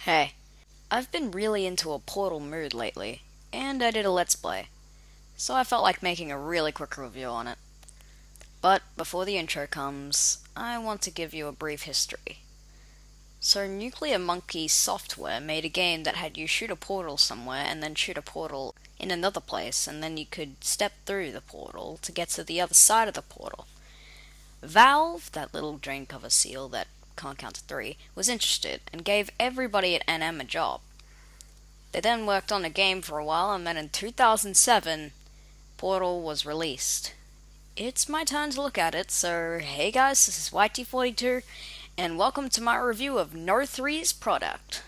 Hey, I've been really into a Portal mood lately, and I did a Let's Play, so I felt like making a really quick review on it. But before the intro comes, I want to give you a brief history. So Nuclear Monkey Software made a game that had you shoot a portal somewhere and then shoot a portal in another place, and then you could step through the portal to get to the other side of the portal. Valve, that little drink of a seal that can't count to three, was interested and gave everybody at NM a job. They then worked on a game for a while, and then in 2007, Portal was released. It's my turn to look at it, so hey guys, this is YT42, and welcome to my review of No 3's product.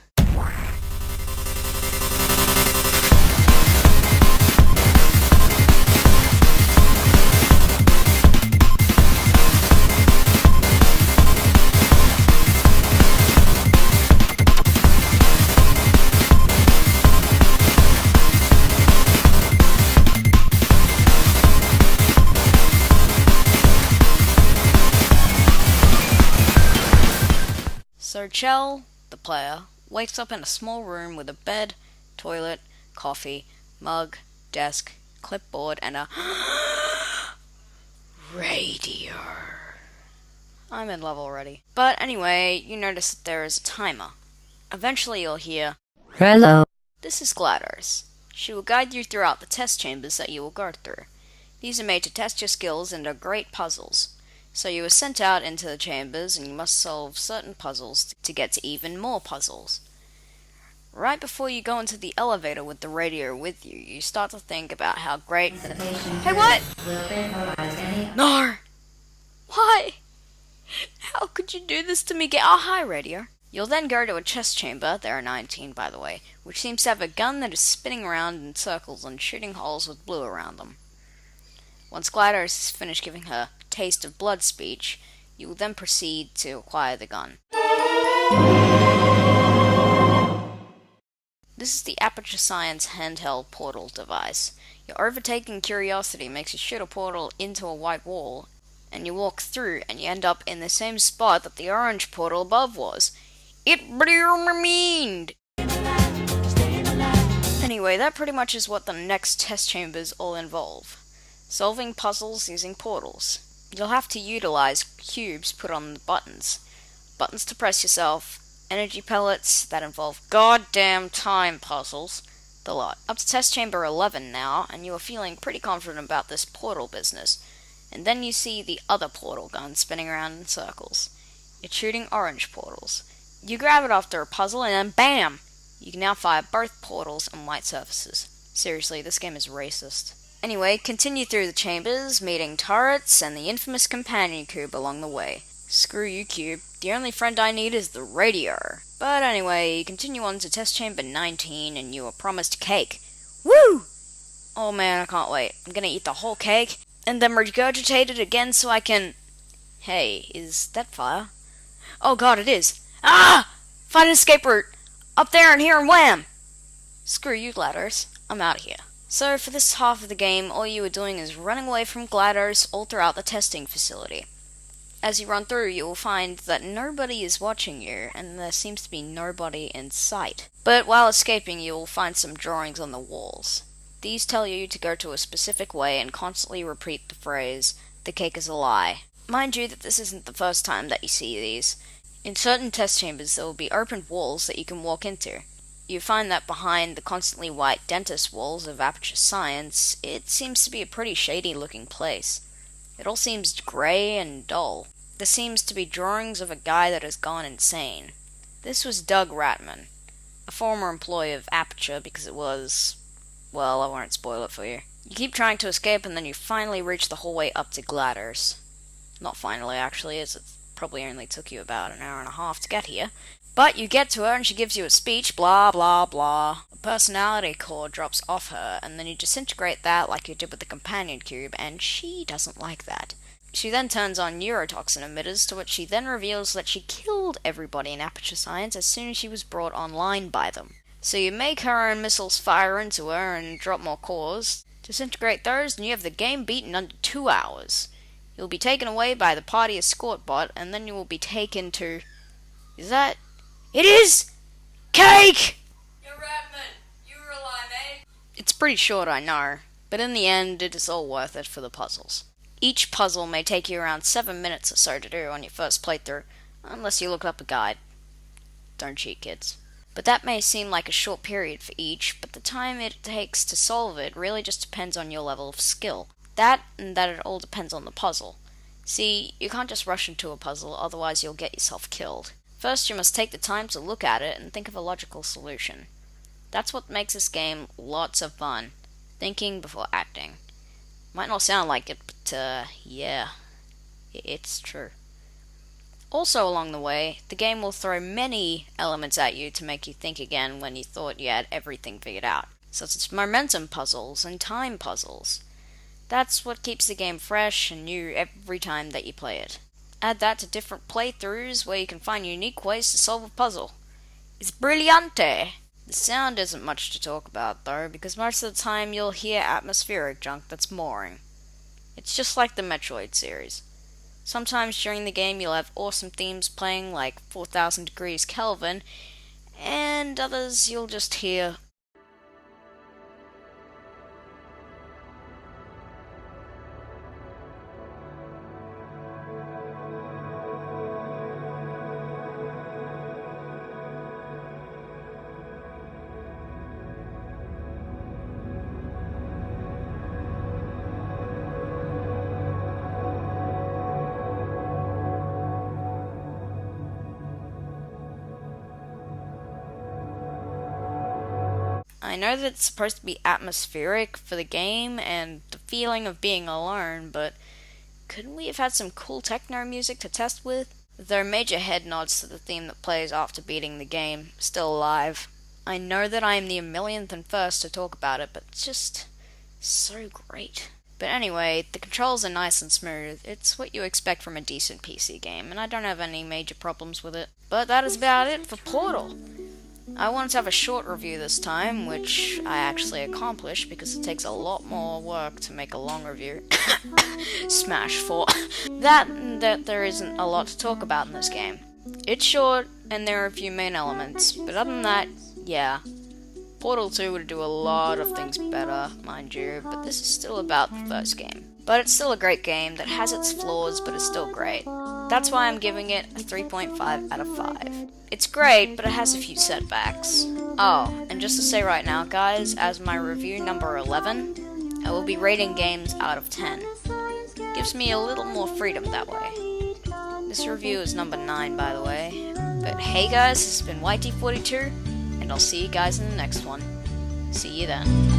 So Chell, the player, wakes up in a small room with a bed, toilet, coffee, mug, desk, clipboard, and a radio. I'm in love already. But anyway, you notice that there is a timer. Eventually you'll hear, Hello. "This is GLaDOS. She will guide you throughout the test chambers that you will go through. These are made to test your skills and are great puzzles. So you are sent out into the chambers and you must solve certain puzzles to get to even more puzzles. Right before you go into the elevator with the radio with you, you start to think about how great... Hey, what? No! Why? How could you do this to me? Oh, hi, radio. You'll then go to a chest chamber, there are 19 by the way, which seems to have a gun that is spinning around in circles and shooting holes with blue around them. Once GLaDOS is finished giving her taste of blood speech, you will then proceed to acquire the gun. This is the Aperture Science handheld portal device. Your overtaking curiosity makes you shoot a portal into a white wall, and you walk through and you end up in the same spot that the orange portal above was. It blew my mind! Anyway, that pretty much is what the next test chambers all involve. Solving puzzles using portals. You'll have to utilize cubes put on the buttons. Buttons to press yourself, energy pellets that involve goddamn time puzzles, the lot. Up to test chamber 11 now, and you are feeling pretty confident about this portal business. And then you see the other portal gun spinning around in circles. It's shooting orange portals. You grab it after a puzzle and then BAM! You can now fire both portals on white surfaces. Seriously, this game is racist. Anyway, continue through the chambers, meeting turrets and the infamous companion cube along the way. Screw you, cube. The only friend I need is the radio. But anyway, you continue on to test chamber 19 and you are promised cake. Woo! Oh man, I can't wait. I'm gonna eat the whole cake and then regurgitate it again so I can... Hey, is that fire? Oh god, it is. Ah! Find an escape route. Up there and here and wham! Screw you, GLaDOS. I'm out of here. So for this half of the game, all you are doing is running away from GLaDOS all throughout the testing facility. As you run through, you will find that nobody is watching you, and there seems to be nobody in sight. But while escaping, you will find some drawings on the walls. These tell you to go to a specific way and constantly repeat the phrase, "The cake is a lie." Mind you that this isn't the first time that you see these. In certain test chambers, there will be open walls that you can walk into. You find that behind the constantly white dentist walls of Aperture Science, it seems to be a pretty shady looking place. It all seems grey and dull. There seems to be drawings of a guy that has gone insane. This was Doug Ratman, a former employee of Aperture because it was... well, I won't spoil it for you. You keep trying to escape and then you finally reach the hallway up to GLaDOS. Not finally, actually, as it probably only took you about an hour and a half to get here. But you get to her and she gives you a speech, blah blah blah. A personality core drops off her, and then you disintegrate that like you did with the companion cube, and she doesn't like that. She then turns on neurotoxin emitters, to which she then reveals that she killed everybody in Aperture Science as soon as she was brought online by them. So you make her own missiles fire into her and drop more cores, disintegrate those, and you have the game beaten under 2 hours. You'll be taken away by the party escort bot, and then you will be taken to... Is that... It is! Cake! You're Redmond. You rely, mate. It's pretty short, I know, but in the end, it is all worth it for the puzzles. Each puzzle may take you around 7 minutes or so to do on your first playthrough, unless you look up a guide. Don't cheat, kids. But that may seem like a short period for each, but the time it takes to solve it really just depends on your level of skill. That, and that it all depends on the puzzle. See, you can't just rush into a puzzle, otherwise you'll get yourself killed. First, you must take the time to look at it and think of a logical solution. That's what makes this game lots of fun. Thinking before acting. Might not sound like it, but yeah, it's true. Also along the way, the game will throw many elements at you to make you think again when you thought you had everything figured out, such as momentum puzzles and time puzzles. That's what keeps the game fresh and new every time that you play it. Add that to different playthroughs where you can find unique ways to solve a puzzle. It's brillante! The sound isn't much to talk about though, because most of the time you'll hear atmospheric junk that's boring. It's just like the Metroid series. Sometimes during the game you'll have awesome themes playing like 4000 degrees Kelvin, and others you'll just hear I know that it's supposed to be atmospheric for the game and the feeling of being alone, but couldn't we have had some cool techno music to test with? There are major head nods to the theme that plays after beating the game, still alive. I know that I am the millionth and first to talk about it, but it's just so great. But anyway, the controls are nice and smooth. It's what you expect from a decent PC game, and I don't have any major problems with it. But that is about it for Portal. I wanted to have a short review this time, which I actually accomplished because it takes a lot more work to make a long review. Smash 4. That there isn't a lot to talk about in this game. It's short, and there are a few main elements, but other than that, yeah. Portal 2 would do a lot of things better, mind you, but this is still about the first game. But it's still a great game that has its flaws, but is still great. That's why I'm giving it a 3.5 out of 5. It's great, but it has a few setbacks. Oh, and just to say right now, guys, as my review number 11, I will be rating games out of 10. Gives me a little more freedom that way. This review is number 9, by the way. But hey guys, this has been YT42, and I'll see you guys in the next one. See you then.